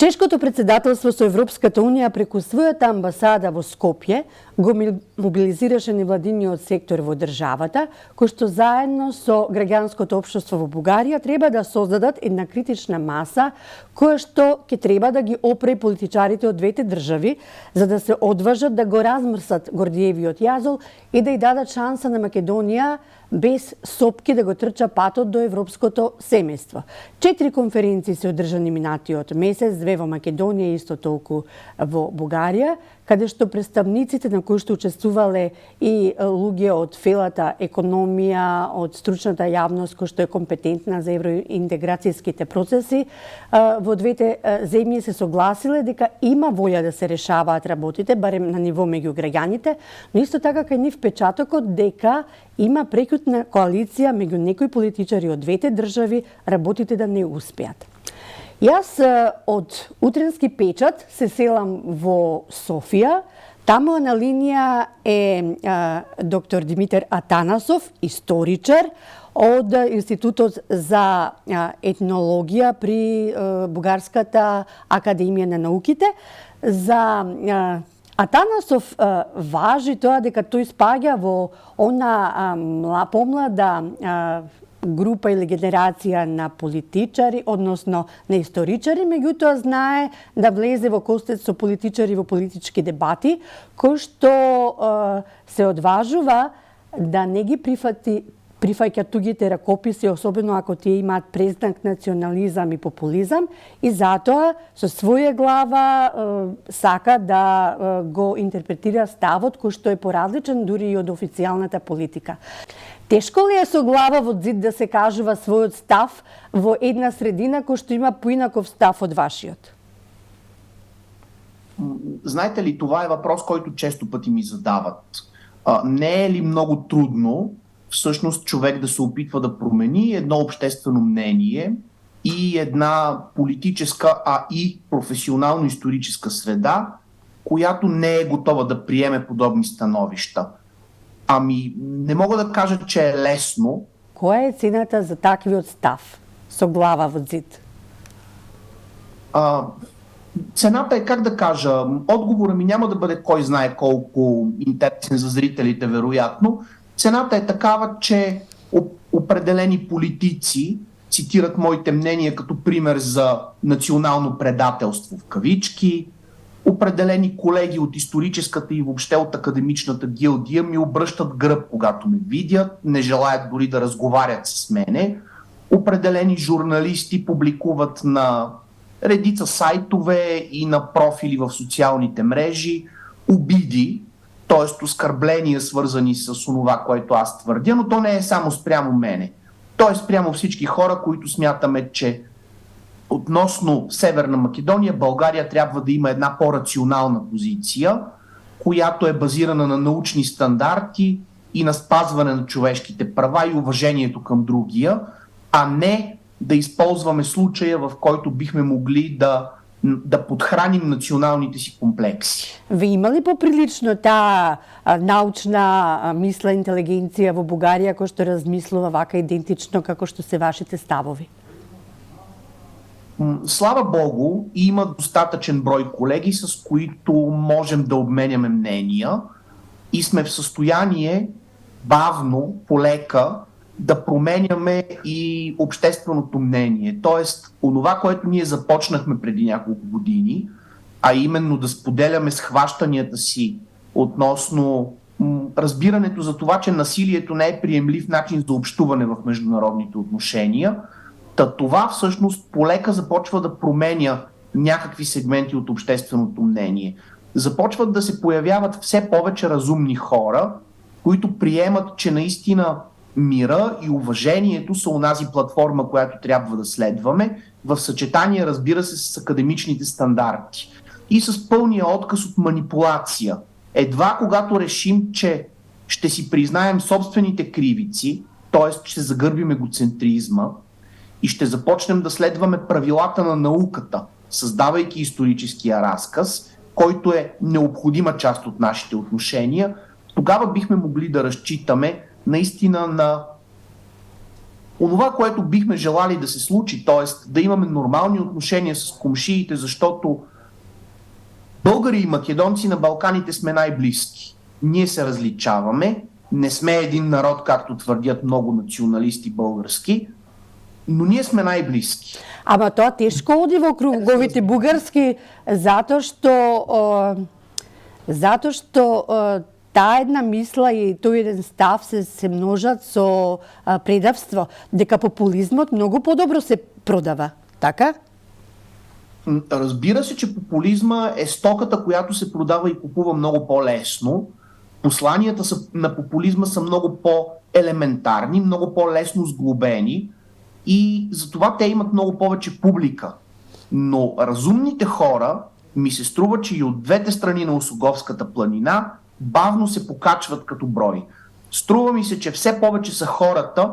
Чешкото председателство со Европската Унија преку својата амбасада во Скопје го мобилизираше невладиниот сектор во државата, кој што заедно со граѓанското општество во Бугарија треба да создадат една критична маса која што ќе треба да ги опре политичарите од двете држави, за да се одважат да го размрсат Гордиевиот јазол и да ја дадат шанса на Македонија без сопки да го трча патот до европското семејство. 4 конференции се одржани минатиот месец, 2 во Македонија и исто толку во Бугарија, каде што представниците на кои што учествувале и луѓе од фелата економија, од стручната јавност која што е компетентна за евроинтеграцијските процеси, во двете земји се согласиле дека има волја да се решаваат работите, барем на ниво меѓу граѓаните, но исто така кај нив печатокот дека има прекутна коалиција меѓу некои политичари од двете држави работите да не успеат. Јас од утренски печат се селам во Софија. Таму на линија е доктор Димитар Атанасов, историчар од Институтот за етнологија при Бугарската академија на науките. За Атанасов важи тоа дека тој спаѓа во она помлада група или генерација на политичари, односно на историчари, меѓутоа знае да влезе во костец со политичари во политички дебати, кој што се одважува да не ги прифаќа тугите ракописи, особено ако тие имаат презнак национализам и популизам, и затоа со своја глава сака да го интерпретира ставот кој што е поразличен дури и од официјалната политика. Тешко ли е со глава во зид да се кажува својот став во една средина кој што има поинаков став од вашиот? Знаете ли, това е въпрос, който често пъти ми задават. Не е ли много трудно всъщност човек да се опитва да промени едно обществено мнение и една политическа, а и професионално-историческа среда, която не е готова да приеме подобни становища? Ами, не мога да кажа, че е лесно. Која е цената за таквиот став со глава во зид? Цената е, как да кажа, отговора ми няма да бъде кой знае колко интересен за зрителите, вероятно. Цената е такава, че определени политици цитират моите мнения като пример за национално предателство в кавички. Определени колеги от историческата и въобще от академичната гилдия ми обръщат гръб, когато ме видят, не желаят дори да разговарят с мене. Определени журналисти публикуват на редица сайтове и на профили в социалните мрежи обиди, т.е. оскърбления, свързани с онова, което аз твърдя, но то не е само спрямо мене. То е спрямо всички хора, които смятаме, че относно Северна Македония, България трябва да има една по-рационална позиция, която е базирана на научни стандарти и на спазване на човешките права и уважението към другия, а не да използваме случая, в който бихме могли да подхраним националните си комплекси. Ви има ли поприлично таа научна мисла, интелигенција во Бугарија која што размислува вака идентично како што се вашите ставови? Слава Богу, има достатъчен брой колеги, с които можем да обменяме мнения и сме в състояние бавно, полека, да променяме и общественото мнение. Тоест, онова, което ние започнахме преди няколко години, а именно да споделяме схващанията си относно разбирането за това, че насилието не е приемлив начин за общуване в международните отношения, това всъщност полека започва да променя някакви сегменти от общественото мнение. Започват да се появяват все повече разумни хора, които приемат, че наистина мира и уважението са онази платформа, която трябва да следваме, в съчетание, разбира се, с академичните стандарти и с пълния отказ от манипулация. Едва когато решим, че ще си признаем собствените кривици, т.е. ще загърбим егоцентризма и ще започнем да следваме правилата на науката, създавайки историческия разказ, който е необходима част от нашите отношения, тогава бихме могли да разчитаме наистина на Онова, което бихме желали да се случи, т.е. да имаме нормални отношения с комшиите, защото българи и македонци на Балканите сме най-близки. Ние се различаваме, не сме един народ, както твърдят много националисти български, но ние сме най-близки. Ама тоа тешко оди во круговите бугарски, затоа што таа една мисла и тој еден став се множат со предавство, дека популизмот многу подобро се продава, така? Разбира се, че популизма е стоката, която се продава и купува много по-лесно. Посланията на популизма са много по-елементарни, много по-лесно сглобени и затова те имат много повече публика. Но разумните хора, ми се струва, че и от двете страни на Осоговската планина бавно се покачват като брой. Струва ми се, че все повече са хората,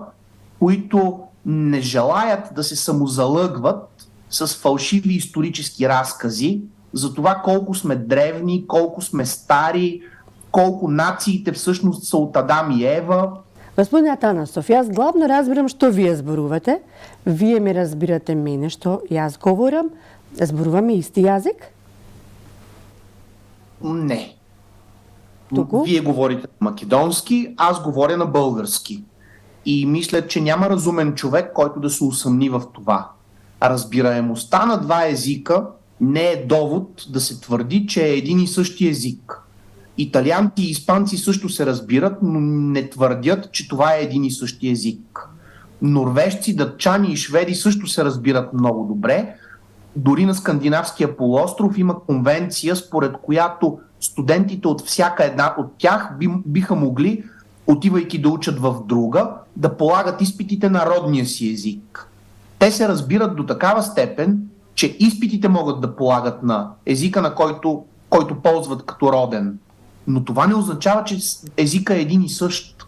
които не желаят да се самозалъгват с фалшиви исторически разкази за това колко сме древни, колко сме стари, колко нациите всъщност са от Адам и Ева. Господин Атанасов, јас главно разбирам што вие зборувате. Вие ме разбирате мене што јас говорам. Зборуваме исти јазик? Не. Туку? Вие говорите на македонски, аз говоря на български. И мисля, че няма разумен човек, който да се усъмни в това. Разбираемостта на два езика не е довод да се твърди, че е един и същи език. Италианци и испанци също се разбират, но не твърдят, че това е един и същи език. Норвежци, датчани и шведи също се разбират много добре. Дори на Скандинавския полуостров има конвенция, според която студентите от всяка една от тях биха могли, отивайки да учат в друга, да полагат изпитите на родния си език. Те се разбират до такава степен, че изпитите могат да полагат на езика, на който ползват като роден. Но това не означава, че езика е един и същ.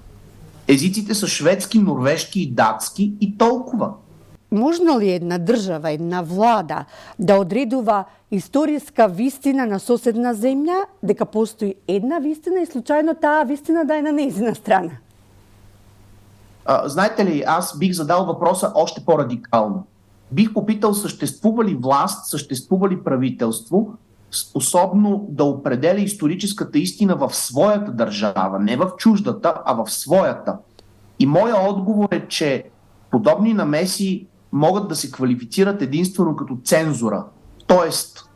Езиците са шведски, норвежки и датски и толкова. Можно ли една држава, една влада да одредува историска вистина на соседна земја, дека постои една вистина и случајно таа вистина да е на нејзина страна? Знаете ли, аз бих задал въпроса още по-радикално. Бих попитал, съществува ли власт, съществува ли правителство, способно да определя историческата истина в своята държава, не в чуждата, а в своята. И моя отговор е, че подобни намеси могат да се квалифицират единствено като цензура. Тоест,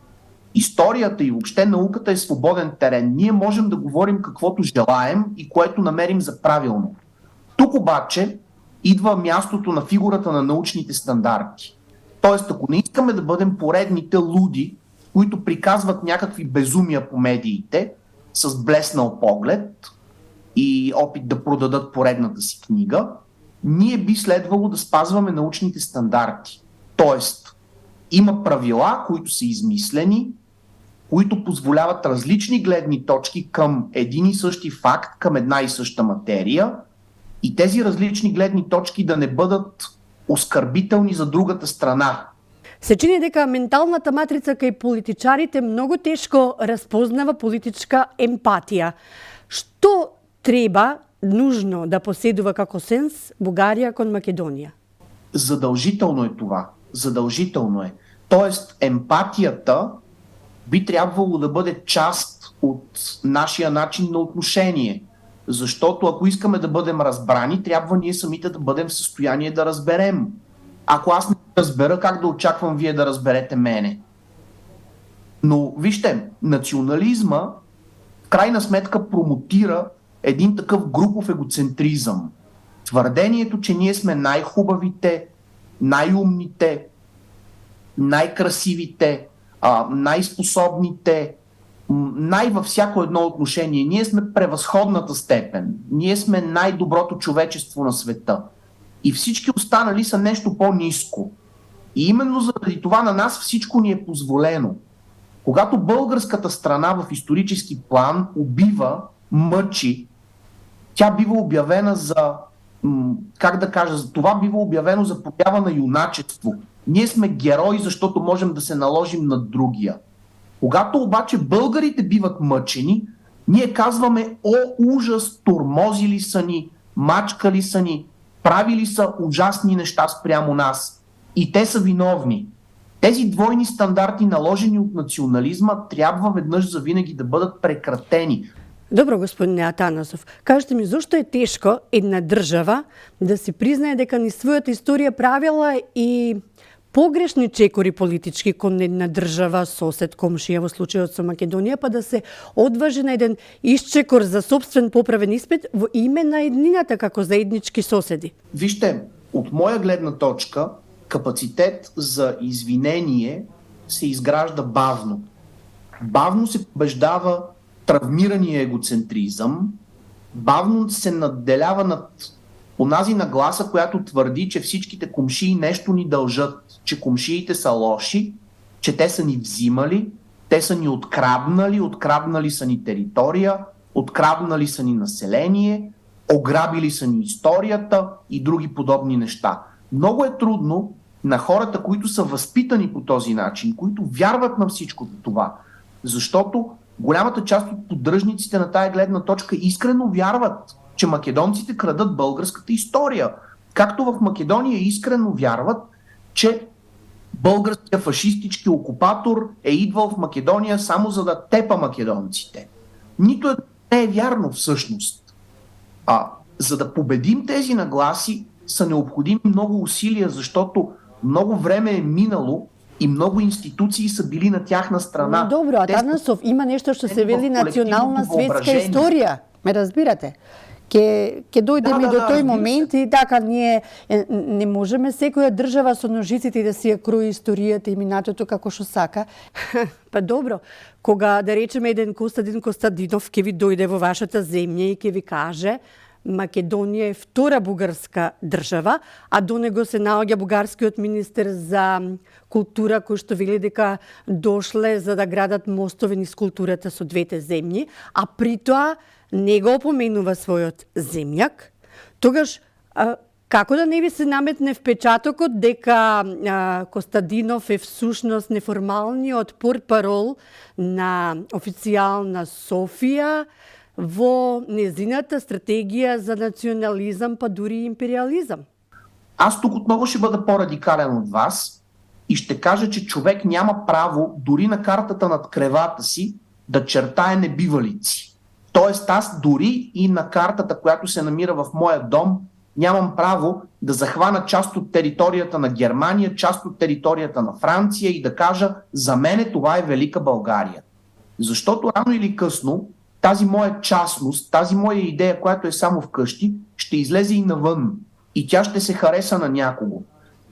историята и въобще науката е свободен терен. Ние можем да говорим каквото желаем и което намерим за правилно. Тук обаче идва мястото на фигурата на научните стандарти. Тоест, ако не искаме да бъдем поредните луди, които приказват някакви безумия по медиите с блеснал поглед и опит да продадат поредната си книга, ние би следвало да спазваме научните стандарти. Тоест, има правила, които са измислени, които позволяват различни гледни точки към един и същи факт, към една и съща материя, и тези различни гледни точки да не бъдат оскърбителни за другата страна. Се чини дека менталната матрица кај политичарите многу тешко разпознава политичка емпатија. Што треба нужно да поседува како сенс Бугарија кон Македонија? Задължително е това. Задължително е. Тоест, емпатията би трябвало да бъде част от нашия начин на отношение. Защото ако искаме да бъдем разбрани, трябва ние самите да бъдем в състояние да разберем. Ако аз не разбера, как да очаквам вие да разберете мене? Но вижте, национализма в крайна сметка промотира един такъв групов егоцентризъм. Твърдението, че ние сме най-хубавите, най-умните, най-красивите, най-способните, във всяко едно отношение. Ние сме превъзходната степен. Ние сме най-доброто човечество на света. И всички останали са нещо по-ниско. И именно заради това на нас всичко ни е позволено. Когато българската страна в исторически план убива, мъчи, тя бива обявена за, това бива обявено за проява на юначество. Ние сме герои, защото можем да се наложим над другия. Когато обаче българите биват мъчени, ние казваме: о, ужас, тормозили са ни, мачкали са ни. правили са ужасни неща спрямо нас и те са виновни. Тези двойни стандарти, наложени от национализма, трябва веднъж завинаги да бъдат прекратени. Добро, господине Атанасов, кажете ми, зашто е тешко една држава да си признае дека ни својата историја правила и погрешни чекори политички кон една држава, сосед, комшија, во случајот со Македонија, па да се одважи на еден исчекор за собствен поправен испит во име на еднината како заеднички соседи? Вижте, от моя гледна точка, капацитет за извинение се изгражда бавно. Бавно се побеждава травмирания егоцентризъм, бавно се надделява над онази нагласа, която твърди, че всичките комшии нещо ни дължат, че комшиите са лоши, че те са ни взимали, те са ни откраднали са ни територия, откраднали са ни население, ограбили са ни историята и други подобни неща. Много е трудно на хората, които са възпитани по този начин, които вярват на всичко това, защото голямата част от поддръжниците на тая гледна точка искрено вярват, че македонците крадат българската история. Както в Македония искрено вярват, че българският фашистички окупатор е идвал в Македония само за да тепа македонците. Нито не е вярно всъщност. За да победим тези нагласи са необходими много усилия, защото много време е минало и много институции са били на тяхна страна. Добро, Атанасов, има нещо што се вели национална светска историја. Ме разбирате? Ке дојдеме до тој момент и така ние не можеме секоја држава со ножиците да си ја крои историјата и минатото како што сака. Па добро, кога да речеме еден Костадин Костадинов ќе ви дојде во вашата земја и ќе ви каже Македонија е втора бугарска држава, а до него се наоѓа бугарскиот министер за култура кој што вели дека дошле за да градат мостови низ културата со двете земји, а при тоа не го опоменува својот земјак, тогаш како да не ви се наметне впечатокот дека Костадинов е всушност неформалниот портпарол на официјална Софија во незината стратегија за национализам, па дури империализам? Аз тук отново ще бъда по-радикален от вас и ще кажа, че човек няма право дори на картата над кревата си да чертае небивалици. Тоест аз дори и на картата, която се намира в моя дом, нямам право да захвана част от територията на Германия, част от територията на Франция и да кажа за мене това е Велика България. Защото рано или късно тази моя частност, тази моя идея, която е само вкъщи, ще излезе и навън. И тя ще се хареса на някого.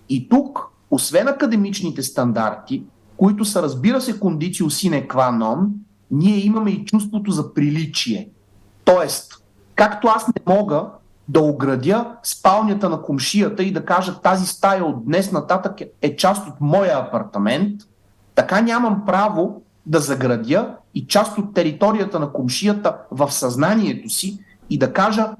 И тук, освен академичните стандарти, които са, разбира се, кондицио sine qua non, ние имаме и чувството за приличие. Тоест, както аз не мога да оградя спалнята на комшията и да кажа тази стая от днес нататък е част от моя апартамент, така нямам право да заградя и част от територията на комшията в съзнанието си и да кажа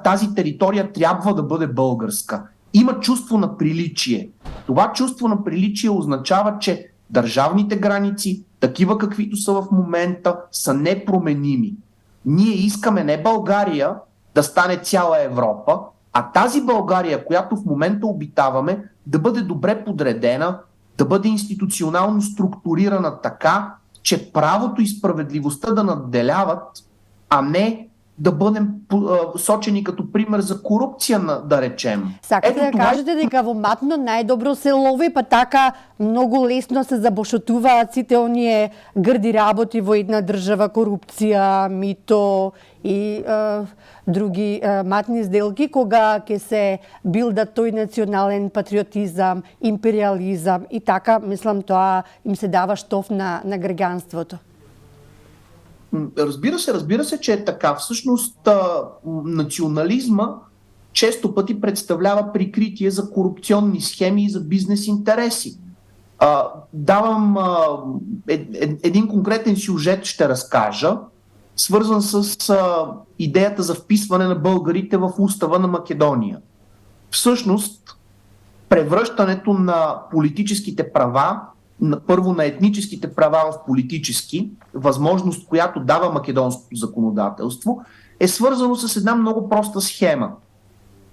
тази територия трябва да бъде българска. Има чувство на приличие. Това чувство на приличие означава, че държавните граници, такива каквито са в момента, са непроменими. Ние искаме не България да стане цяла Европа, а тази България, която в момента обитаваме, да бъде добре подредена, да бъде институционално структурирана така, че правото и справедливостта да надделяват, а не да бъдем сочени като пример за корупция, да речем. Сакате да кажете дека во Матно најдобро се лови, па така многу лесно се забошотуваат сите оние грди работи во една држава, корупција, мито и други матни сделки, кога ќе се билда тој национален патриотизам, империализам и така, мислам, тоа им се дава штоф на граѓанството. Разбира се, че е така. Всъщност национализма често пъти представлява прикритие за корупционни схеми и за бизнес интереси. Давам един конкретен сюжет, ще разкажа, свързан с идеята за вписване на българите в устава на Македония. Всъщност, превръщането на политическите права, първо на етническите права в политически, възможност, която дава македонското законодателство, е свързано с една много проста схема.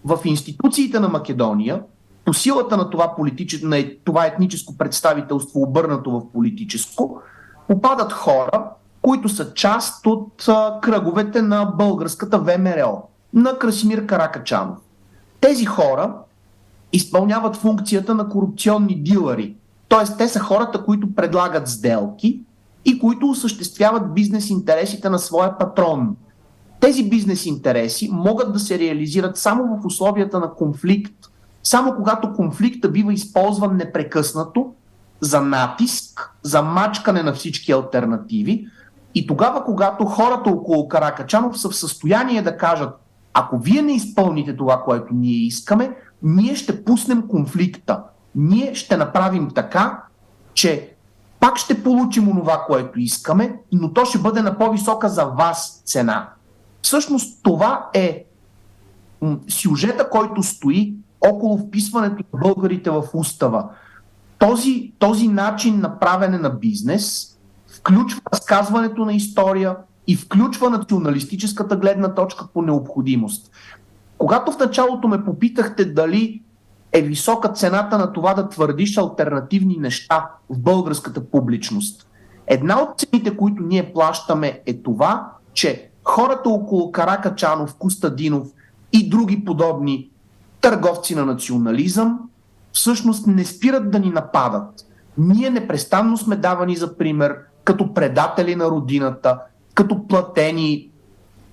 в институциите на Македония, по силата на това етническо представителство, обърнато в политическо, попадат хора, които са част от кръговете на българската ВМРО, на Красимир Каракачанов. Тези хора изпълняват функцията на корупционни дилъри. Т.е. те са хората, които предлагат сделки и които осъществяват бизнес интересите на своя патрон. Тези бизнес интереси могат да се реализират само в условията на конфликт, само когато конфликта бива използван непрекъснато за натиск, за мачкане на всички алтернативи и тогава, когато хората около Каракачанов са в състояние да кажат: ако вие не изпълните това, което ние искаме, ние ще пуснем конфликта. Ние ще направим така, че пак ще получим онова, което искаме, но то ще бъде на по-висока за вас цена. Всъщност това е сюжета, който стои около вписването на българите в устава. Този начин на правене на бизнес включва разказването на история и включва националистическата гледна точка по необходимост. Когато в началото ме попитахте дали е висока цената на това да твърдиш алтернативни неща в българската публичност, една от цените, които ние плащаме, е това, че хората около Каракачанов, Костадинов и други подобни търговци на национализъм всъщност не спират да ни нападат. Ние непрестанно сме давани за пример като предатели на родината, като платени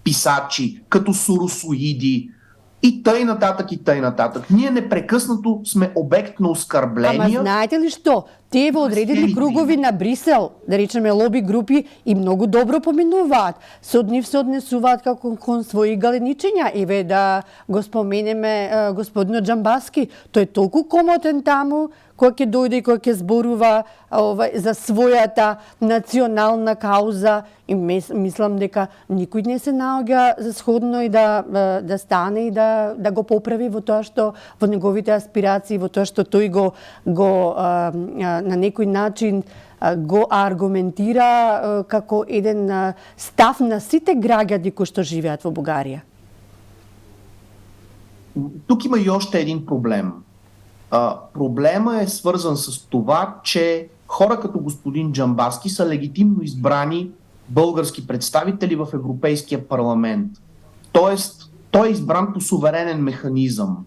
писачи, като соросоиди и тъй нататък и тъй нататък. Ние непрекъснато сме обект на оскърбления. Ама знаете ли що? Те во одредени кругови на Брисел, да речеме лоби групи, и много добро поминуваат. Со нив се однесуваат како кон своји галеничења. Еве да го споменеме господинот Джамбаски. Тој е толку комотен таму, кој ќе дојде и кој ќе зборува за својата национална кауза, и мислам дека никој не се наоѓа за сходно и да стане и да го поправи во тоа што во неговите аспирации, во тоа што тој го на некој начин го аргументира како еден став на сите граѓани кои што живеат во Бугарија. Тук има и още един проблем. Проблема е свързан с това, че хора като господин Джамбаски са легитимно избрани български представители в Европейския парламент. Тоест, той е избран по суверенен механизъм.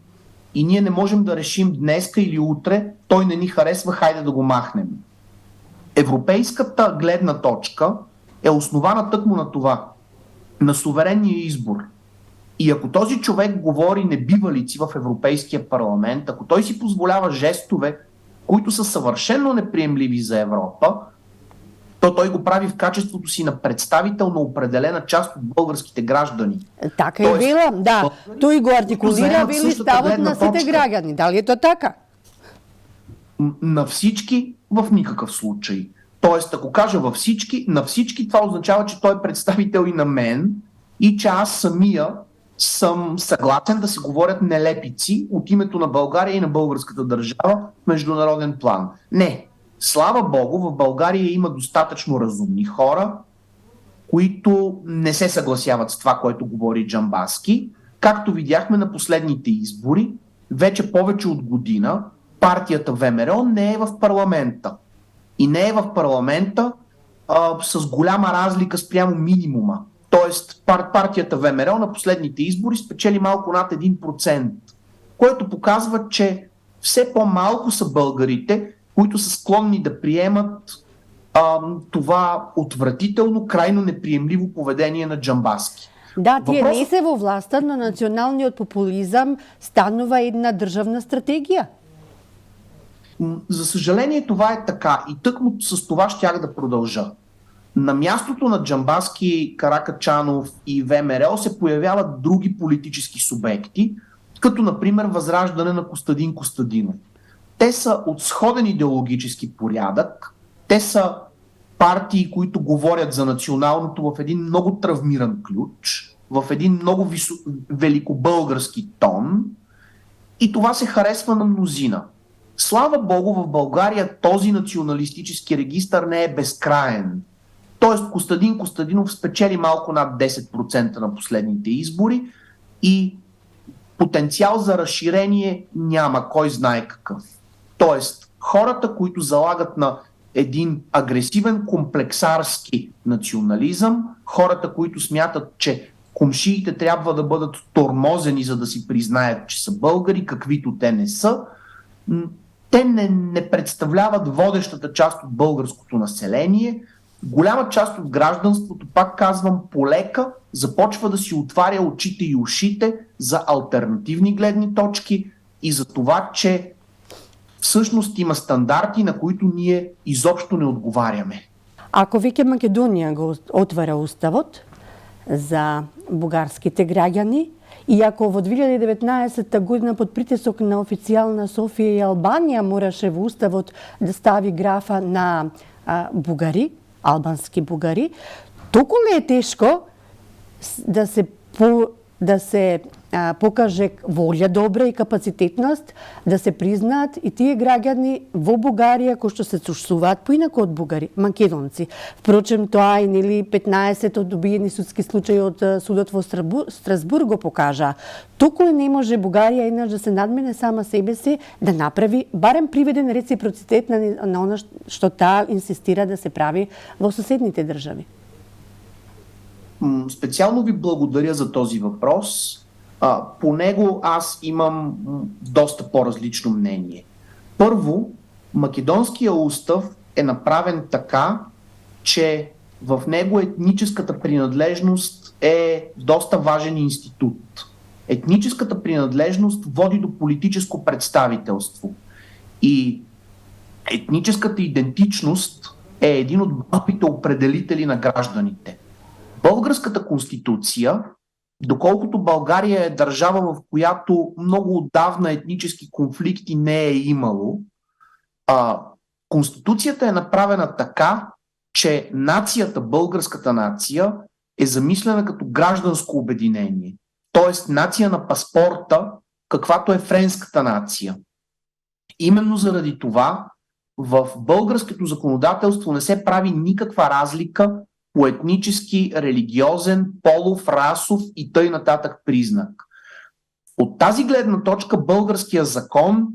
И ние не можем да решим днеска или утре, той не ни харесва, хайде да го махнем. Европейската гледна точка е основана тъкмо на това, на суверенния избор. И ако този човек говори небивалици в Европейския парламент, ако той си позволява жестове, които са съвършено неприемливи за Европа, то той го прави в качеството си на представител на определена част от българските граждани. Така е била, да. Той го артикулира, били стават на сите граждани. Дали е то така? На всички в никакъв случай. Тоест, ако кажа във всички, на всички, това означава, че той е представител и на мен и че аз самия съм съгласен да се говорят нелепици от името на България и на българската държава в международен план. Не. Слава Богу, в България има достатъчно разумни хора, които не се съгласяват с това, което говори Джамбаски. Както видяхме на последните избори, вече повече от година партията ВМРО не е в парламента. И не е в парламента с голяма разлика спрямо минимума. Тоест партията ВМРО на последните избори спечели малко над 1%, което показва, че все по-малко са българите, които са склонни да приемат това отвратително, крайно неприемливо поведение на Джамбаски. Да, тие не се во власта, но националниот популизам станува една државна стратегија. За съжаление това е така и тъкмо с това щях да продължа. На мястото на Джамбаски, Каракачанов и ВМРО се появяват други политически субекти, като например Възраждане на Костадин Костадинов. Те са от сходен идеологически порядък, те са партии, които говорят за националното в един много травмиран ключ, в един много великобългарски тон и това се харесва на мнозина. Слава Богу, в България този националистически регистър не е безкраен. Тоест Костадин Костадинов спечели малко над 10% на последните избори и потенциал за разширение няма, кой знае какъв. Тоест, хората, които залагат на един агресивен комплексарски национализъм, хората, които смятат, че комшиите трябва да бъдат тормозени, за да си признаят, че са българи, каквито те не са, те не представляват водещата част от българското население. Голяма част от гражданството, пак казвам, полека започва да си отваря очите и ушите за алтернативни гледни точки и за това, че всъщност има стандарти, на които ние изобщо не отговаряме. Ако веќе Македонија го отвара уставот за бугарските граѓани и ако во 2019 година под притисок на официјална Софија и Албанија мораше во уставот да стави графа на бугари, албански бугари, толку ли е тешко да се покаже волја добра и капацитетност да се признаат и тие граѓани во Бугарија кои што се чувствуваат поинаку од бугари, македонци. Впрочем, тоа и 15 од добиени судски случаи од судот во Страсбург го покажа. Толку не може Бугарија еднаш да се надмине сама себе си, да направи барем приведен реципроцитет на она што таа инсистира да се прави во соседните држави. Специално ви благодаря за този въпрос. По него аз имам доста по-различно мнение. Първо, Македонския устав е направен така, че в него етническата принадлежност е доста важен институт. Етническата принадлежност води до политическо представителство. И етническата идентичност е един от базовите определители на гражданите. Българската конституция, доколкото България е държава, в която много отдавна етнически конфликти не е имало, Конституцията е направена така, че нацията, българската нация, е замислена като гражданско обединение. Тоест нация на паспорта, каквато е френската нация. Именно заради това в българското законодателство не се прави никаква разлика по етнически, религиозен, полов, расов и тъй нататък признак. От тази гледна точка българския закон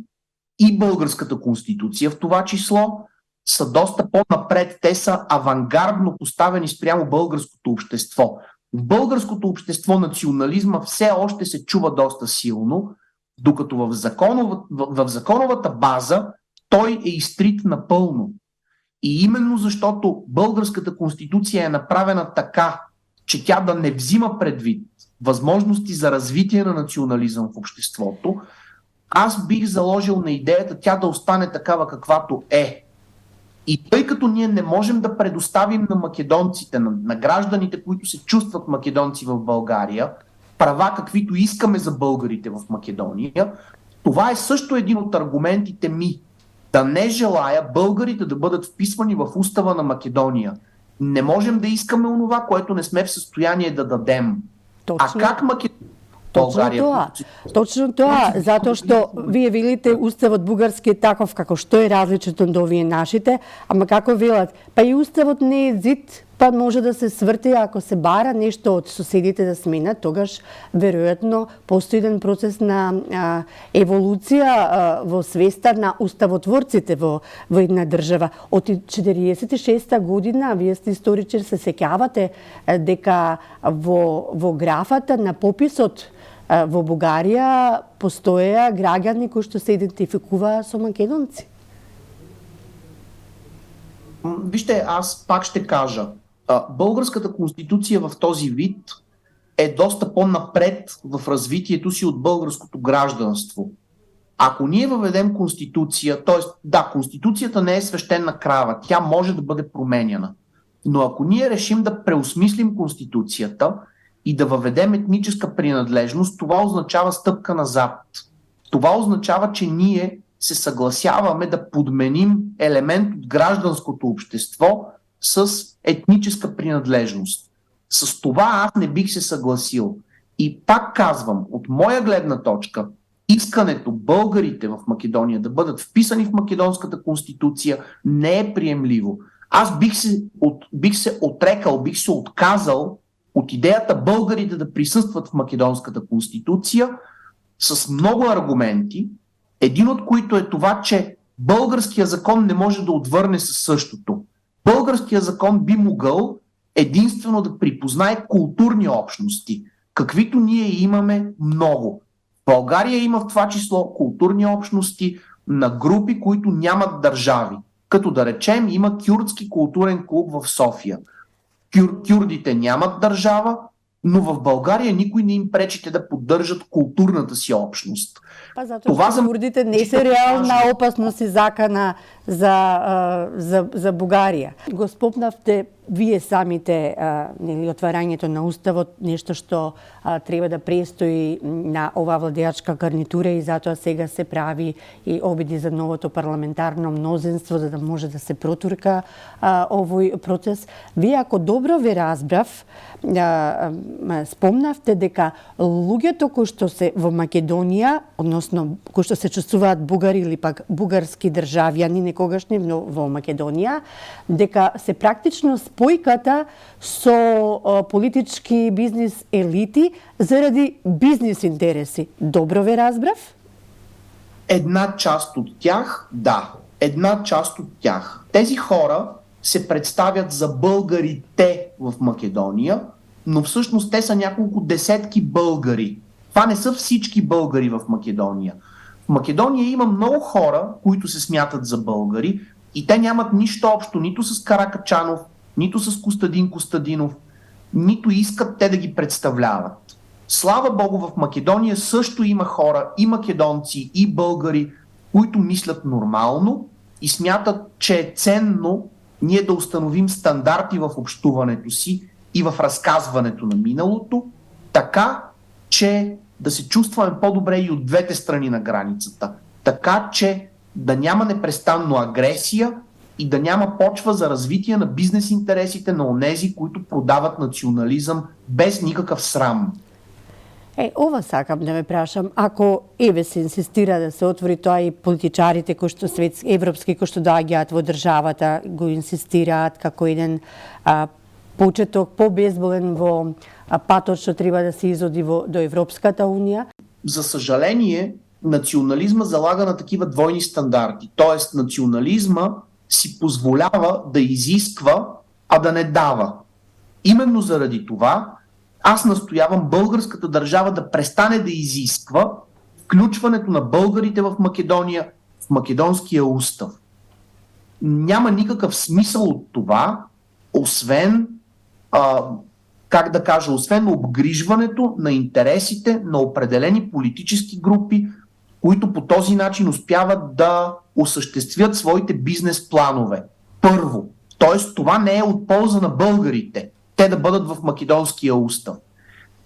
и българската конституция в това число са доста по-напред. Те са авангардно поставени спрямо българското общество. В българското общество национализма все още се чува доста силно, докато в законовата база той е изтрит напълно. И именно защото българската конституция е направена така, че тя да не взима предвид възможности за развитие на национализъм в обществото, аз бих заложил на идеята тя да остане такава каквато е. И тъй като ние не можем да предоставим на македонците, на гражданите, които се чувстват македонци в България, права каквито искаме за българите в Македония, това е също един от аргументите ми да не желая българите да бъдат вписвани в устава на Македония. Не можем да искаме онова, което не сме в състояние да дадем. Точно. А как Македония? Точно тоа, затоа што вие велите уставот бугарски е таков како што е различен од овие нашите, ама како велат, па и уставот не е зид, па може да се сврти ако се бара нешто од соседите да сменат, тогаш веројатно постои еден процес на еволуција во свеста на уставотворците во една држава. Од 46-та година, вие сте историчар, се сеќавате дека во графата на пописот во Бугарија постоеа граѓани кои што се идентификуваа со македонци. Вижте, аз пак ще кажа. Българската конституция в този вид е доста по-напред в развитието си от българското гражданство. Ако ние въведем конституция, т.е. да, конституцията не е свещена крава, тя може да бъде променяна. Но ако ние решим да преосмислим конституцията и да въведем етническа принадлежност, това означава стъпка назад. Това означава, че ние се съгласяваме да подменим елемент от гражданското общество с етническа принадлежност. С това аз не бих се съгласил. И пак казвам, от моя гледна точка, искането българите в Македония да бъдат вписани в македонската конституция не е приемливо. Аз бих се отрекал, бих се отказал от идеята българите да присъстват в македонската конституция, с много аргументи, един от които е това, че българския закон не може да отвърне със същото. Българския закон би могъл единствено да припознае културни общности, каквито ние имаме много. В България има в това число културни общности на групи, които нямат държави. Като да речем, има кюрдски културен клуб в София. Кюрдите нямат държава, но в България никой не им пречите да поддържат културната си общност. Па затоа што курдите не се реална опасност и закана за Бугарија. Го спомнавте вие самите отварањето на уставот, нешто што треба да престои на оваа владеачка гарнитура и затоа сега се прави и обиди за новото парламентарно мнозинство за да може да се протурка овој процес. Вие ако добро ве разбрав, спомнавте дека луѓето кои што се во Македонија, односно кои што се чувствуваат бугари или пак бугарски државјани, некогашни во Македонија, дека се практично спојката со политички бизнис елити заради бизнис интереси. Добро ве разбрав? Една част от тях, да. Една част от тях. Тези хора се представят за българите в Македония, но всъщност те са няколко десетки българи. Това не са всички българи в Македония. В Македония има много хора, които се смятат за българи и те нямат нищо общо нито с Каракачанов, нито с Костадин Костадинов, нито искат те да ги представляват. Слава Богу, в Македония също има хора, и македонци, и българи, които мислят нормално и смятат, че е ценно ние да установим стандарти в общуването си и в разказването на миналото, така, че да се чувстваме по-добре и от двете страни на границата. Така, че да няма непрестанно агресия и да няма почва за развитие на бизнес интересите на онези, които продават национализъм без никакъв срам. Ова сакам да ме прашам. Ако еве се инсистира да се отвори тоа и политичарите кои што европски кои што доаѓаат во државата го инсистираат како еден почеток по-безболен во патот што треба да се изоди до Европската унија. За съжаление, национализма залага на такива двойни стандарти. Тоест, национализма си позволява да изисква, а да не дава. Именно заради това аз настоявам българската държава да престане да изисква включването на българите в Македония в македонския устав. Няма никакъв смисъл от това, освен освен обгрижването на интересите на определени политически групи, които по този начин успяват да осъществят своите бизнес планове. Първо, т.е. това не е от полза на българите, те да бъдат в македонския устав.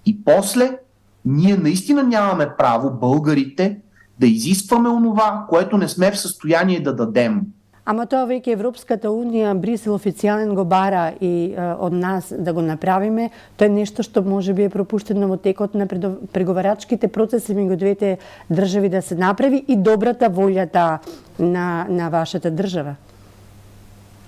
И после, ние наистина нямаме право, българите, да изискваме онова, което не сме в състояние да дадем. Ама тоа веќе Европската унија, Брисел официјален го бара и од нас да го направиме, тоа е нешто што може би е пропуштено во текот на преговарачките процеси меѓу двете држави да се направи и добрата волјата на вашата држава.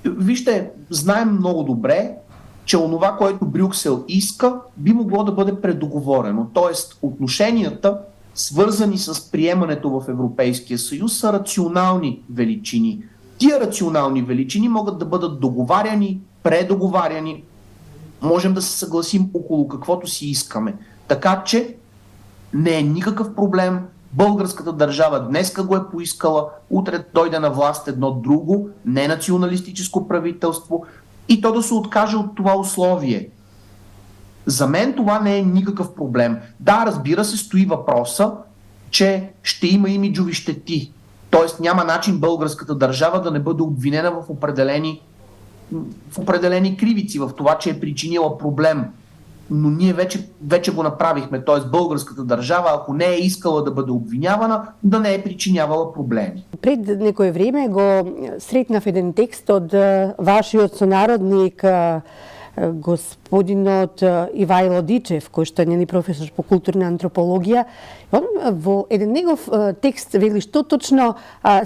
Вижте, знаем много добре, че онова, което Брюксел иска, би могло да бъде предоговорено. Тоест, отношенията, свързани с приемането в Европейския съюз, са рационални величини. Тия рационални величини могат да бъдат договаряни, предоговаряни, можем да се съгласим около каквото си искаме. Така че не е никакъв проблем. Българската държава днеска го е поискала, утре дойде на власт едно друго, не националистическо правителство и то да се откаже от това условие. За мен това не е никакъв проблем. Да, разбира се, стои въпроса, че ще има имиджови щети. Тоест няма начин българската държава да не бъде обвинена в определени кривици, в това, че е причинила проблем. Но ние вече го направихме. Тоест българската държава, ако не е искала да бъде обвинявана, да не е причинявала проблеми. Пред некое време го сретнав еден текст од вашиот сонародник господинот Ивајло Дичев, кој што е професор по културна антропологија, он во еден негов текст вели што точно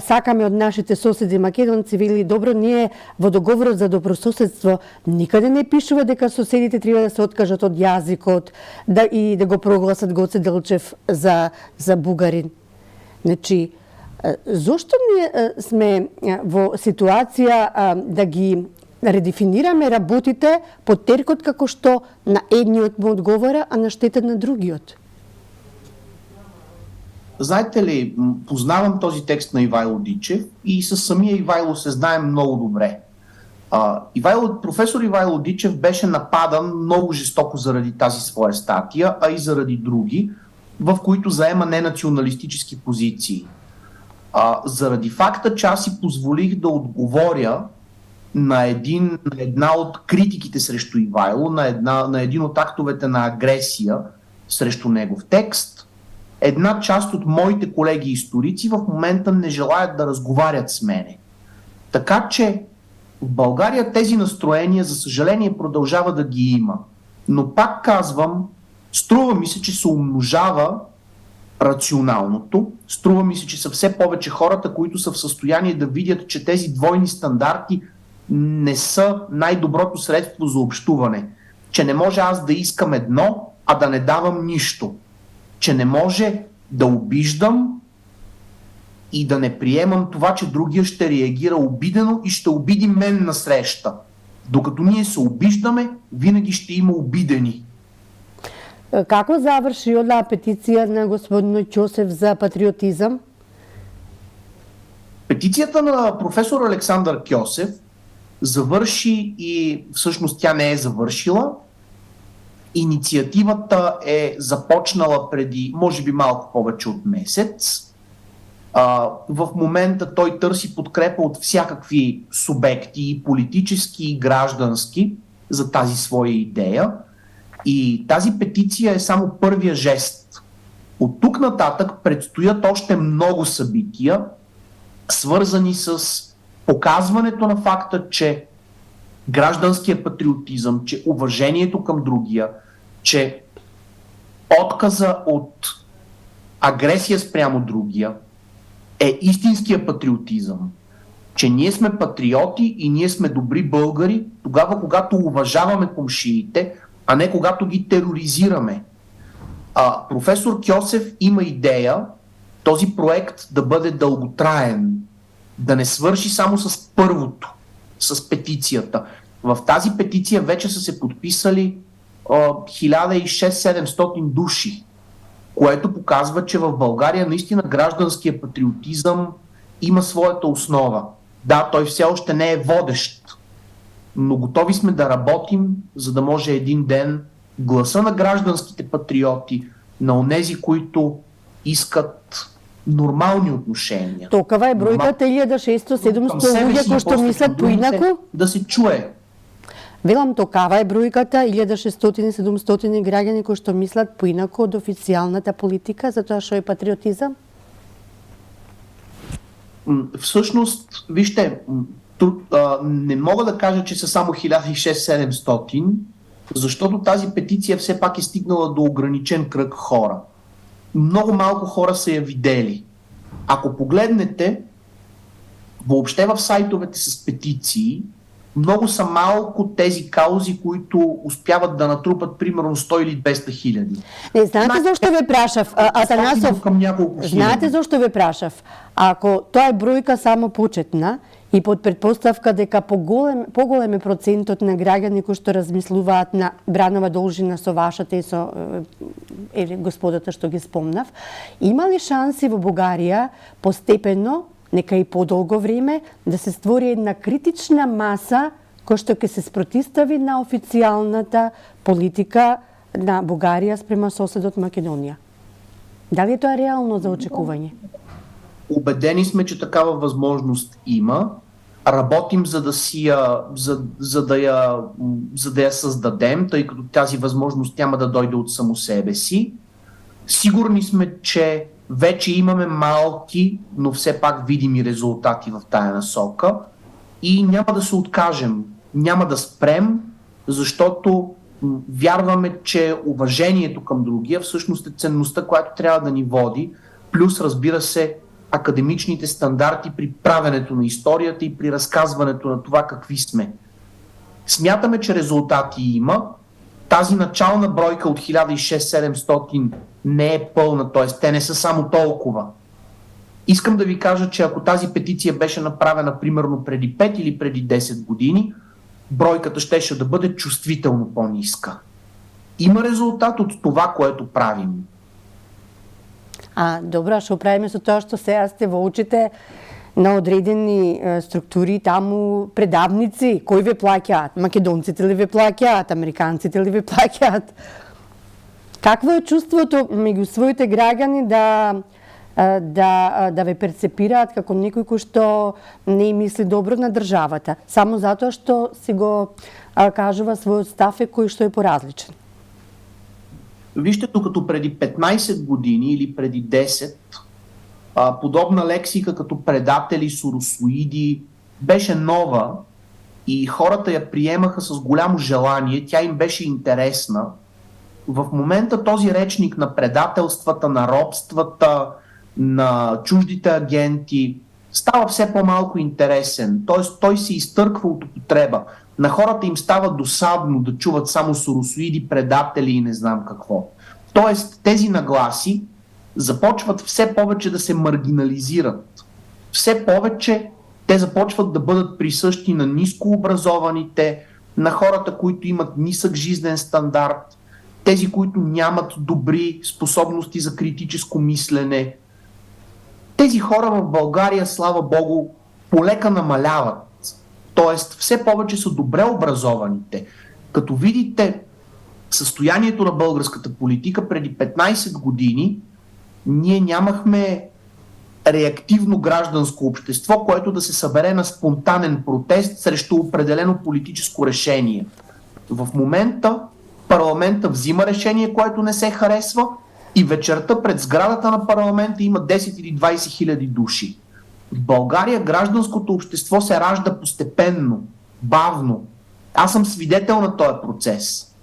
сакаме од нашите соседи македонци, вели добро, ние во договорот за добрососедство никаде не пишува дека соседите треба да се откажат од јазикот, и да го прогласат Гоце Делчев за бугарин. Значи, зошто ние сме во ситуација да ги редефинираме работите под теркот како што на едниот му одговара, а на штета на другиот? Знаете ли, познавам този текст на Ивайло Дичев и с самия Ивайло се знаем много добре. Професор Ивайло Дичев беше нападан много жестоко заради тази своя статия, а и заради други, в които заема ненационалистически позиции. Заради факта, че аз си позволих да отговоря на една от критиките срещу Ивайло, на един от актовете на агресия срещу негов текст, една част от моите колеги историци в момента не желаят да разговарят с мене. Така че в България тези настроения, за съжаление, продължава да ги има. Но пак казвам, струва ми се, че се умножава рационалното. Струва ми се, че са все повече хората, които са в състояние да видят, че тези двойни стандарти не са най-доброто средство за общуване. Че не може аз да искам едно, а да не давам нищо. Че не може да обиждам и да не приемам това, че другия ще реагира обидено и ще обиди мен насреща. Докато ние се обиждаме, винаги ще има обидени. Како заврши одаа петиција на господинот Ќосев за патриотизам? Петицията на професор Александър Кьосев завърши и всъщност тя не е завършила. Инициативата е започнала преди, може би малко повече от месец. В момента той търси подкрепа от всякакви субекти, политически и граждански, за тази своя идея. И тази петиция е само първия жест. От тук нататък предстоят още много събития, свързани с показването на факта, че гражданският патриотизъм, че уважението към другия, че отказа от агресия спрямо другия е истинския патриотизъм. Че ние сме патриоти и ние сме добри българи тогава, когато уважаваме комшиите, а не когато ги тероризираме. Професор Кьосев има идея този проект да бъде дълготраен, да не свърши само с първото, с петицията. В тази петиция вече са се подписали 1600-700 души, което показва, че в България наистина гражданският патриотизъм има своята основа. Да, той все още не е водещ, но готови сме да работим, за да може един ден гласа на гражданските патриоти, на онези, които искат нормални отношения. Токава е бројката 1600-700 луѓе кои што мислат поинаку? Да се чуе. Велам, токава е бројката 1600-700 граѓани кои што мислат поинаку од официјалната политика за тоа што е патриотизам? Всъщност, вижте, не мога да кажа, че са само 1600-700, защото тази петиция все пак е стигнала до ограничен кръг хора. Много малко хора са я видели. Ако погледнете въобще в сайтовете с петиции, много са малко тези каузи, които успяват да натрупат примерно 100 или 200 хиляди. Не, знаете зашто ве прашав, Атанасов? Знаете зашто ве прашав? Ако тоа е бројка само почетна и под предпоставка дека поголем е процентот на граѓани кои што размислуваат на бранова должина со вашата и со господата што ги спомнав, има ли шанси во Бугарија постепено, нека и подолго време, да се створи една критична маса која што ќе се спротистави на официјалната политика на Бугарија спрема соседот Македонија? Дали е тоа реално за очекување? Убедени сме, че такава възможност има. Работим за да я създадем, тъй като тази възможност няма да дойде от само себе си. Сигурни сме, че вече имаме малки, но все пак видими резултати в тая насока и няма да се откажем, няма да спрем, защото вярваме, че уважението към другия всъщност е ценността, която трябва да ни води, плюс, разбира се, академичните стандарти при правенето на историята и при разказването на това какви сме. Смятаме, че резултати има. Тази начална бройка от 1600-700 не е пълна, т.е. те не са само толкова. Искам да ви кажа, че ако тази петиция беше направена примерно преди 5 или преди 10 години, бройката щеше да бъде чувствително по-ниска. Има резултат от това, което правим. Добро, што правиме со тоа што сега сте во очите на одредени структури, таму предавници, кои ве плаќаат? Македонците ли ве плаќаат? Американците ли ве плаќаат? Какво е чувството меѓу своите граѓани да ве перцепираат како некој кој што не мисли добро на државата, само затоа што си го кажува својот став кој што е поразличен? Вижте, докато преди 15 години или преди 10, подобна лексика като предатели, соросоиди беше нова и хората я приемаха с голямо желание, тя им беше интересна. В момента този речник на предателствата, на робствата, на чуждите агенти става все по-малко интересен, т.е. той се изтърква от употреба. На хората им става досадно да чуват само соросоиди, предатели и не знам какво. Тоест, тези нагласи започват все повече да се маргинализират. Все повече те започват да бъдат присъщи на нискообразованите, на хората, които имат нисък жизнен стандарт, тези, които нямат добри способности за критическо мислене. Тези хора в България, слава Богу, полека намаляват. Тоест, все повече са добре образованите. Като видите състоянието на българската политика преди 15 години, ние нямахме реактивно гражданско общество, което да се събере на спонтанен протест срещу определено политическо решение. В момента парламента взима решение, което не се харесва, и вечерта пред сградата на парламента има 10 или 20 хиляди души. В България гражданското общество се ражда постепенно, бавно. Аз съм свидетел на този процес.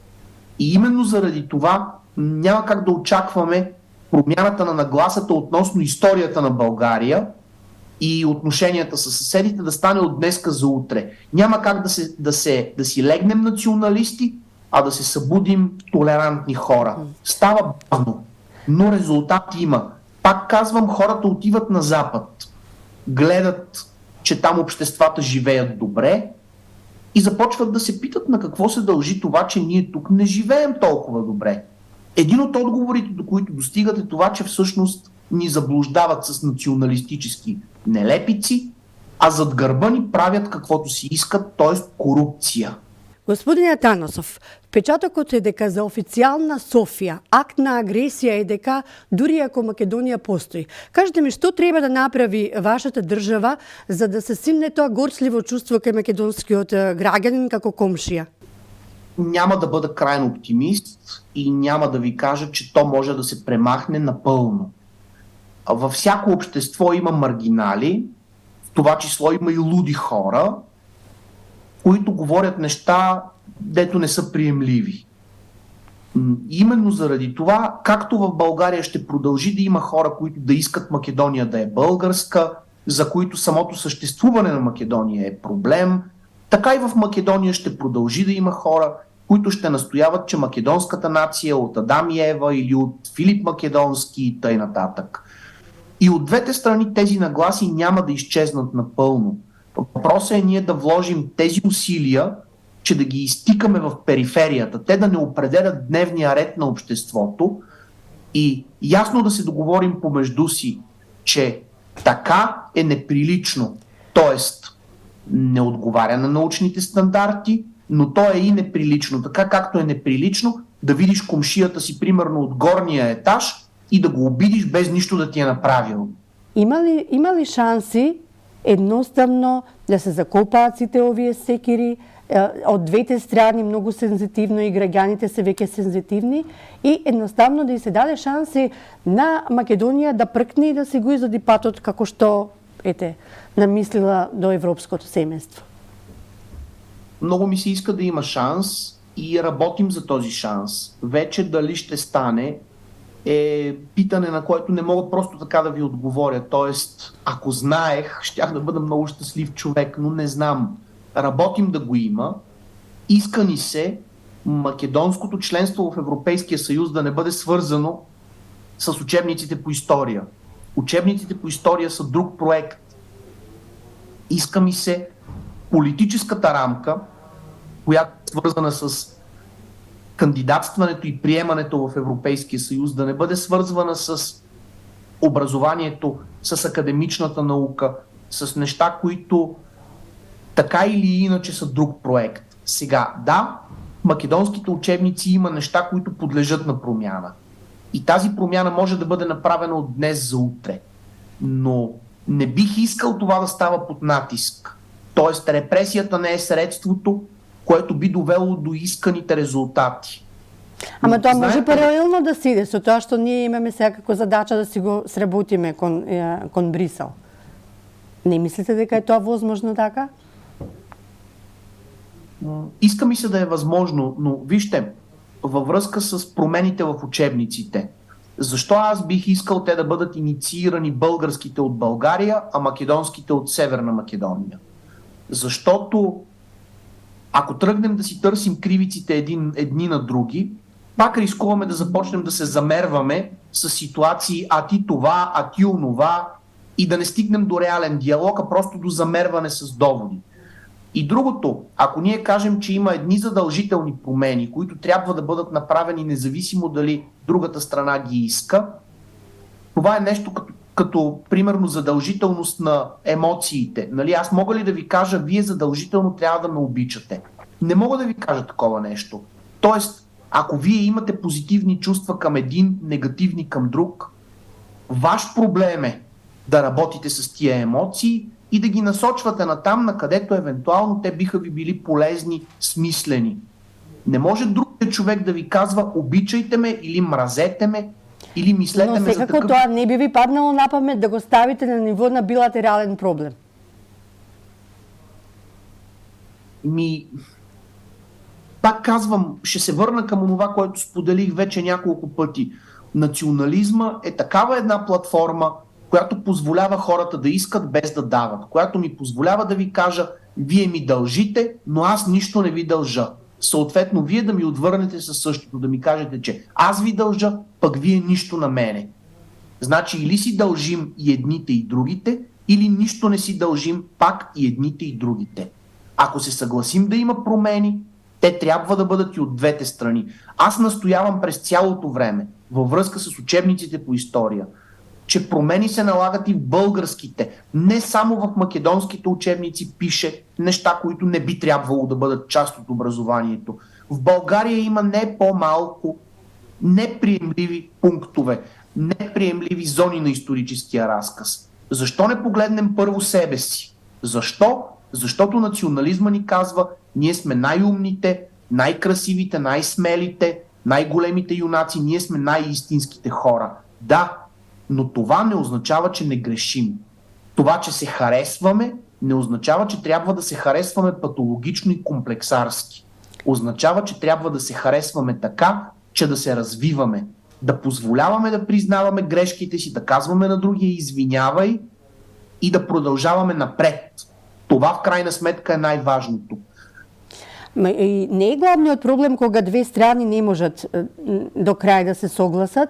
И именно заради това няма как да очакваме промяната на нагласата относно историята на България и отношенията с съседите да стане от днеска за утре. Няма как да си легнем националисти, а да се събудим толерантни хора. Става бавно, но резултат има. Пак казвам, хората отиват на Запад, гледат, че там обществата живеят добре и започват да се питат на какво се дължи това, че ние тук не живеем толкова добре. Един от отговорите, до които достигат, е това, че всъщност ни заблуждават с националистически нелепици, а зад гърба ни правят каквото си искат, т.е. корупция. Господин Атанасов, впечатокот е дека за официјална Софија акт на агресија е дека дури ако Македонија постои. Кажете ми, што треба да направи вашата држава за да се симне тоа горчливо чувство кај македонскиот граѓанин како комшија? Няма да бъда крайно оптимист и няма да ви кажа, че то може да се премахне напълно. Във всяко общество има маргинали, в това число има и луди хора, които говорят неща, дето не са приемливи. Именно заради това, както в България ще продължи да има хора, които да искат Македония да е българска, за които самото съществуване на Македония е проблем, така и в Македония ще продължи да има хора, които ще настояват, че македонската нация от Адам и Ева или от Филип Македонски и т.н. И от двете страни тези нагласи няма да изчезнат напълно. Въпросът е ние да вложим тези усилия, че да ги изтикаме в периферията, те да не определят дневния ред на обществото и ясно да се договорим помежду си, че така е неприлично, т.е. не отговаря на научните стандарти, но то е и неприлично. Така както е неприлично да видиш комшията си примерно от горния етаж и да го обидиш без нищо да ти е направил. Има ли шанси едноставно да се закопаат сите овие секири од двете страни многу сензитивно и граѓаните се веќе сензитивни и едноставно да и се даде шанси на Македонија да пркне и да се го изоди патот како што намислила до европското семејство? много ми се иска да има шанс и работим за този шанс. Вече дали ще стане е питане, на което не мога просто така да ви отговоря. Тоест, ако знаех, щях да бъда много щастлив човек, но не знам. Работим да го има. Иска ни се македонското членство в Европейския съюз да не бъде свързано с учебниците по история. Учебниците по история са друг проект. Иска ми се политическата рамка, която е свързана с кандидатстването и приемането в Европейския съюз, да не бъде свързвана с образованието, с академичната наука, с неща, които така или иначе са друг проект. Сега, да, македонските учебници има неща, които подлежат на промяна. И тази промяна може да бъде направена от днес за утре. Но не бих искал това да става под натиск. Тоест, репресията не е средството, което би довело до исканите резултати. Ама тоа може паралелно да се иде, со тоа што ние имаме секако задача да си го сработиме кон Брисел. Не мислите дека е тоа возможно така? Иска ми се да е възможно, но вижте, във връзка с промените в учебниците, защо аз бих искал те да бъдат инициирани българските от България, а македонските от Северна Македония? Защото ако тръгнем да си търсим кривиците едни на други, пак рискуваме да започнем да се замерваме с ситуации а ти това, а ти онова и да не стигнем до реален диалог, а просто до замерване с доводи. И другото, ако ние кажем, че има едни задължителни промени, които трябва да бъдат направени независимо дали другата страна ги иска, това е нещо като примерно задължителност на емоциите. Нали, аз мога ли да ви кажа, вие задължително трябва да ме обичате? Не мога да ви кажа такова нещо. Тоест, ако вие имате позитивни чувства към един, негативни към друг, ваш проблем е да работите с тия емоции и да ги насочвате натам, на където евентуално те биха ви били полезни, смислени. Не може другият човек да ви казва обичайте ме или мразете ме, или мислете ме за такъв... Но секако тоа не би ви паднало на памет да го ставите на ниво на билатерален проблем. Пак казвам, ще се върна към това, което споделих вече няколко пъти. Национализма е такава една платформа, която позволява хората да искат без да дават, която ми позволява да ви кажа, вие ми дължите, но аз нищо не ви дължа. Съответно, вие да ми отвърнете със същото, да ми кажете, че аз ви дължа, пък вие нищо на мене. Значи или си дължим и едните и другите, или нищо не си дължим пак и едните и другите. Ако се съгласим да има промени, те трябва да бъдат и от двете страни. Аз настоявам през цялото време, във връзка с учебниците по история, че промени се налагат и в българските. Не само в македонските учебници пише неща, които не би трябвало да бъдат част от образованието. В България има не по-малко неприемливи пунктове, неприемливи зони на историческия разказ. Защо не погледнем първо себе си? Защо? Защото национализма ни казва, ние сме най-умните, най-красивите, най-смелите, най-големите юнаци, ние сме най-истинските хора. Да, но това не означава, че не грешим. Това, че се харесваме, не означава, че трябва да се харесваме патологично и комплексарски. Означава, че трябва да се харесваме така, че да се развиваме, да позволяваме да признаваме грешките си, да казваме на другия извинявай и да продължаваме напред. Това в крайна сметка е най-важното. Не е главниот проблем кога две страни не можат до крај да се согласат,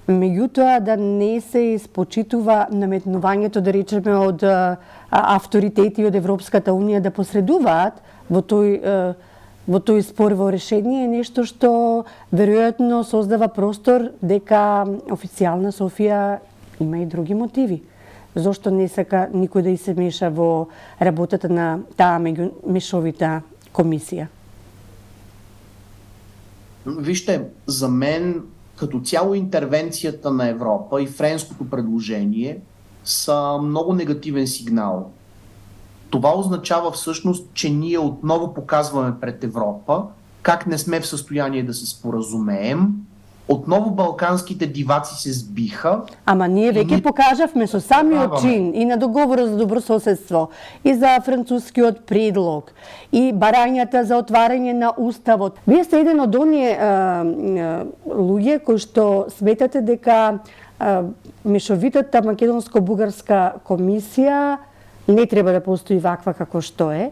меѓутоа да не се испочитува наметнувањето, да речеме, од авторитети од Европската Унија да посредуваат во тој спор во решение е нешто што веројатно создава простор дека официјална Софија има и други мотиви. Зошто не сака никој да и се меша во работата на таа мешовита комисија? Вижте, за мен като цяло интервенцията на Европа и френското предложение са много негативен сигнал. Това означава всъщност, че ние отново показваме пред Европа как не сме в състояние да се споразумеем, отново балканските диваци се сбиха. Ама ние веќе покажавме со самиот чин и на договорот за добрососедство, и за францускиот предлог, и барањата за отварање на уставот. Вие сте еден од оние луѓе кои што сметате дека мешовитата македонско-бугарска комисија не треба да постои ваква како што е.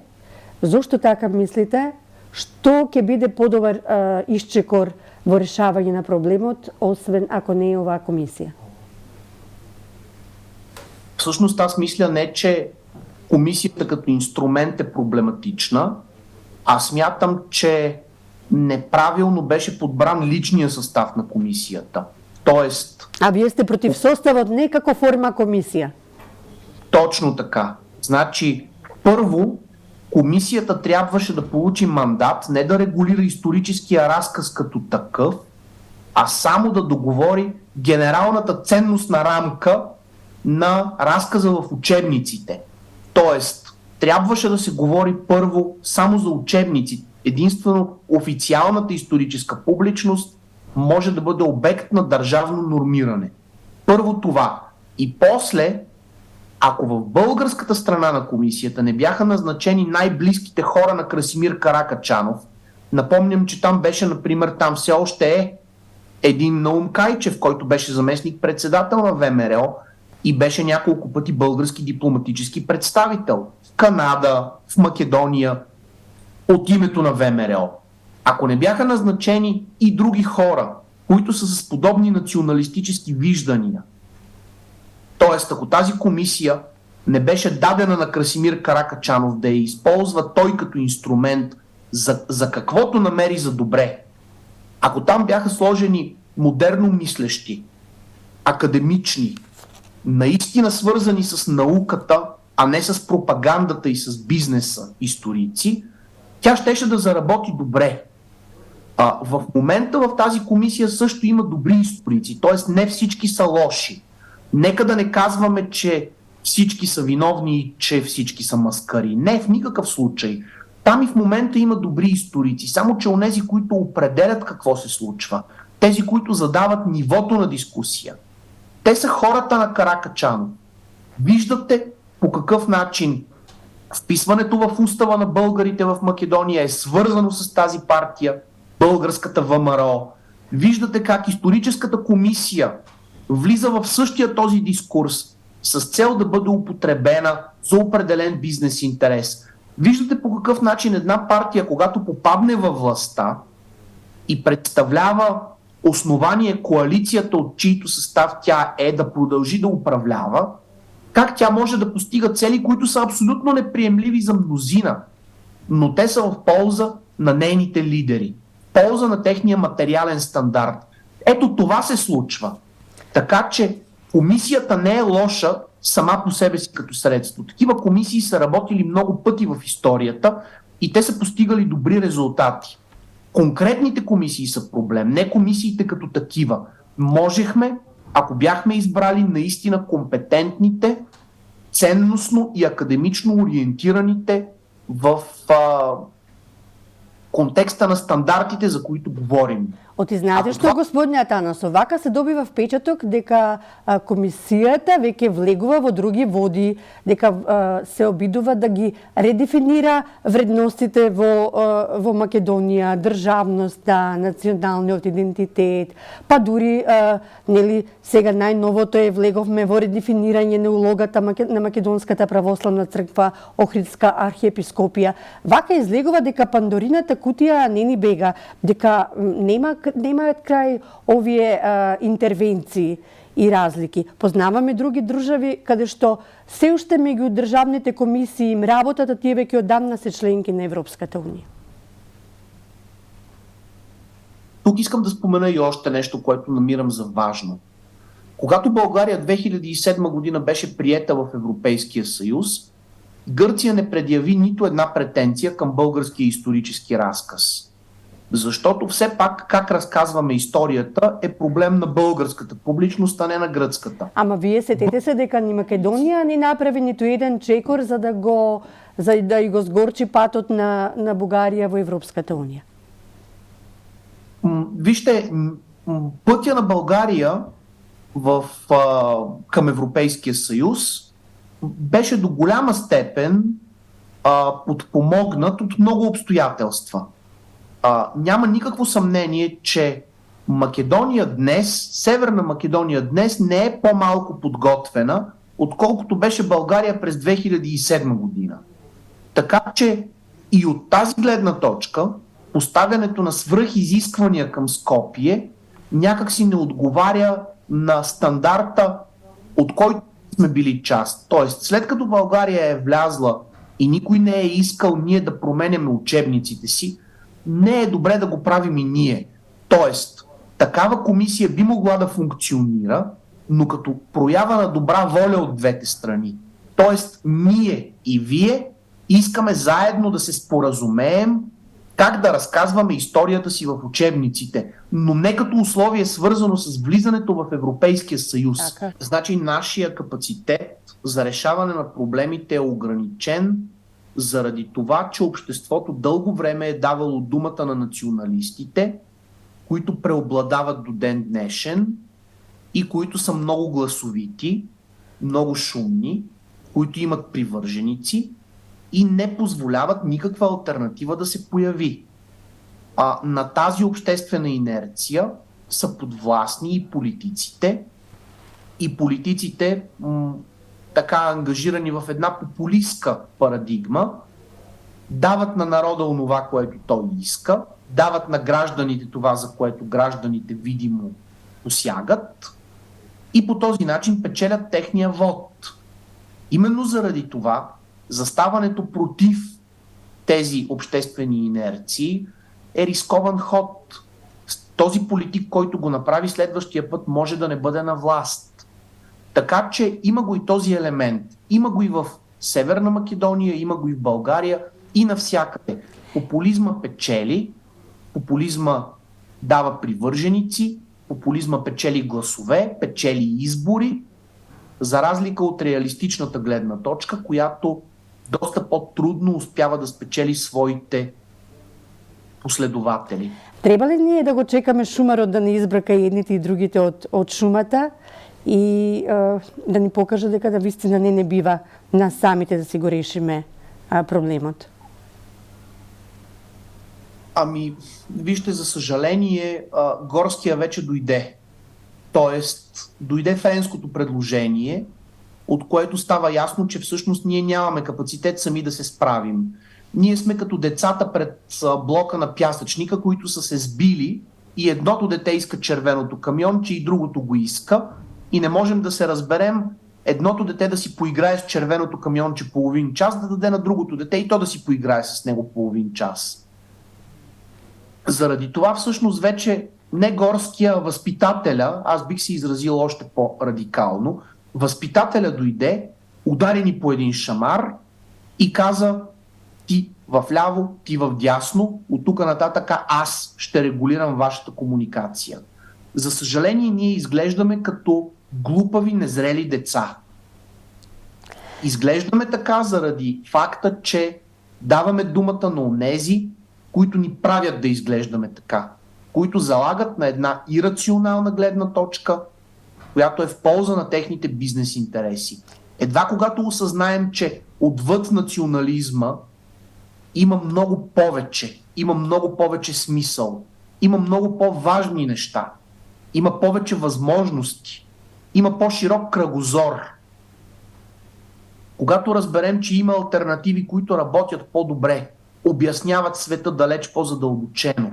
Зошто така мислите? Што ќе биде подобар исчекор во решавање на проблемот, освен ако не е оваа комисија? Всъщност аз мисля не, че комисията като инструмент е проблематична, а смятам, че неправилно беше подбран личния състав на комисията. Тоест... А вие сте против составот не како форма комисија? Точно така. Значи, първо, комисията трябваше да получи мандат не да регулира историческия разказ като такъв, а само да договори генералната ценностна рамка на разказа в учебниците. Тоест, трябваше да се говори първо само за учебници. Единствено официалната историческа публичност може да бъде обект на държавно нормиране. Първо това. И после, ако в българската страна на комисията не бяха назначени най-близките хора на Красимир Каракачанов, напомням, че там беше, например, там все още е един Наум Кайчев, който беше заместник-председател на ВМРО и беше няколко пъти български дипломатически представител в Канада, в Македония, от името на ВМРО. Ако не бяха назначени и други хора, които са с подобни националистически виждания, т.е. ако тази комисия не беше дадена на Красимир Каракачанов да я използва той като инструмент за каквото намери за добре, ако там бяха сложени модерно мислещи, академични, наистина свързани с науката, а не с пропагандата и с бизнеса историци, тя щеше да заработи добре. В момента в тази комисия също има добри историци, т.е. не всички са лоши. Нека да не казваме, че всички са виновни и че всички са маскари. Не, в никакъв случай. Там и в момента има добри историци, само че онези, които определят какво се случва, тези, които задават нивото на дискусия, те са хората на Каракачанов. Виждате по какъв начин вписването в устава на българите в Македония е свързано с тази партия, българската ВМРО. Виждате как историческата комисия влиза в същия този дискурс с цел да бъде употребена за определен бизнес интерес. Виждате по какъв начин една партия, когато попадне във властта и представлява основание коалицията, от чийто състав тя е да продължи да управлява, как тя може да постига цели, които са абсолютно неприемливи за мнозина, но те са в полза на нейните лидери, в полза на техния материален стандарт. Ето това се случва. Така че комисията не е лоша сама по себе си като средство. Такива комисии са работили много пъти в историята и те са постигали добри резултати. Конкретните комисии са проблем, не комисиите като такива. Можехме, ако бяхме избрали наистина компетентните, ценностно и академично ориентираните в контекста на стандартите, за които говорим. Оти знаете што, господине Атанасов, вака се добива впечаток дека комисијата веќе влегува во други води, дека се обидува да ги редефинира вредностите во Македонија, државноста, националниот идентитет, па дури нели сега најновото е влеговме во редефинирање на улогата на Македонската православна црква, Охридска архиепископија. Вака излегува дека Пандорината кутија не ни бега, дека немаат крај овие интервенции и разлики. Познаваме други држави каде што се уште меѓу државните комисии им работата тие веќе одамна се членки на Европската унија. Тук искам да спомена и още нещо, което намирам за важно. Когато България 2007 година беше приета в Европейския съюз, Гърция не предяви нито една претенция към българския исторически разказ. Защото все пак как разказваме историята е проблем на българската публичност, а не на гръцката. Ама вие сетете се дека ни Македонија не направи ниту еден чекор за да го сгорчи патот на Бугарија во Европската унија. Вижте, пътя на България към Европейския съюз беше до голяма степен подпомогнат от много обстоятелства. Няма никакво съмнение, че Северна Македония днес не е по-малко подготвена, отколкото беше България през 2007 година. Така че и от тази гледна точка поставянето на свръхизисквания към Скопие някак си не отговаря на стандарта, от който сме били част. Тоест, след като България е влязла и никой не е искал ние да променяме учебниците си, не е добре да го правим и ние. Тоест, такава комисия би могла да функционира, но като проява на добра воля от двете страни. Тоест, ние и вие искаме заедно да се споразумеем как да разказваме историята си в учебниците, но не като условие свързано с влизането в Европейския съюз. Значи нашия капацитет за решаване на проблемите е ограничен заради това, че обществото дълго време е давало думата на националистите, които преобладават до ден днешен и които са много гласовити, много шумни, които имат привърженици и не позволяват никаква алтернатива да се появи. На тази обществена инерция са подвластни и политиците така ангажирани в една популистка парадигма, дават на народа онова, което той иска, дават на гражданите това, за което гражданите видимо посягат и по този начин печелят техния вод. Именно заради това заставането против тези обществени инерции е рискован ход. Този политик, който го направи следващия път, може да не бъде на власт. Така че има го и този елемент. Има го и в Северна Македония, има го и в България, и навсякъде. Популизма печели, популизма дава привърженици, популизма печели гласове, печели избори, за разлика от реалистичната гледна точка, която доста по-трудно успява да спечели своите последователи. Треба ли ние да го чекаме шумарот да не избрака едните и другите од шумата и да ни покаже дека да вистина не бива на самите да си го решиме проблемот? Вижте, за съжаление, горския вече дойде. Тоест, дойде френското предложение, от което става ясно, че всъщност ние нямаме капацитет сами да се справим. Ние сме като децата пред блока на пясъчника, които са се сбили и едното дете иска червеното камионче и другото го иска и не можем да се разберем едното дете да си поиграе с червеното камионче половин час, да даде на другото дете и то да си поиграе с него половин час. Заради това всъщност вече не горския, възпитателя, аз бих се изразил още по-радикално, възпитателя дойде, удари ни по един шамар и каза: ти вляво, ти вдясно, от тук нататък аз ще регулирам вашата комуникация. За съжаление, ние изглеждаме като глупави, незрели деца. Изглеждаме така заради факта, че даваме думата на онези, които ни правят да изглеждаме така, които залагат на една ирационална гледна точка, която е в полза на техните бизнес интереси. Едва когато осъзнаем, че отвъд национализма има много повече смисъл, има много по-важни неща, има повече възможности, има по-широк кръгозор. Когато разберем, че има алтернативи, които работят по-добре, обясняват света далеч по-задълбочено,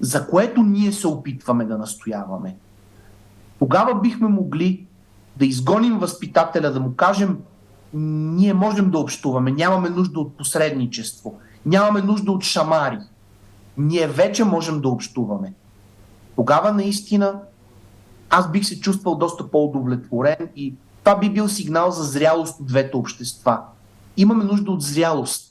за което ние се опитваме да настояваме, тогава бихме могли да изгоним възпитателя, да му кажем: ние можем да общуваме, нямаме нужда от посредничество, нямаме нужда от шамари, ние вече можем да общуваме. Тогава наистина аз бих се чувствал доста по-удовлетворен и това би бил сигнал за зрялост от двете общества. Имаме нужда от зрялост.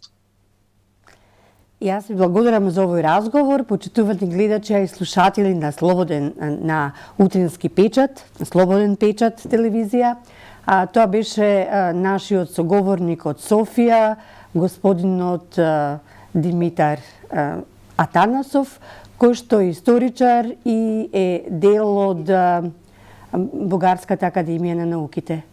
И аз ви благодарам за овој разговор, почитувани гледачи и слушатели на Утрински печат, на Слободен печат телевизија. Тоа беше нашиот соговорник од Софија, господинот Димитар Атанасов, кој што е историчар и е дел од Бугарската академија на науките.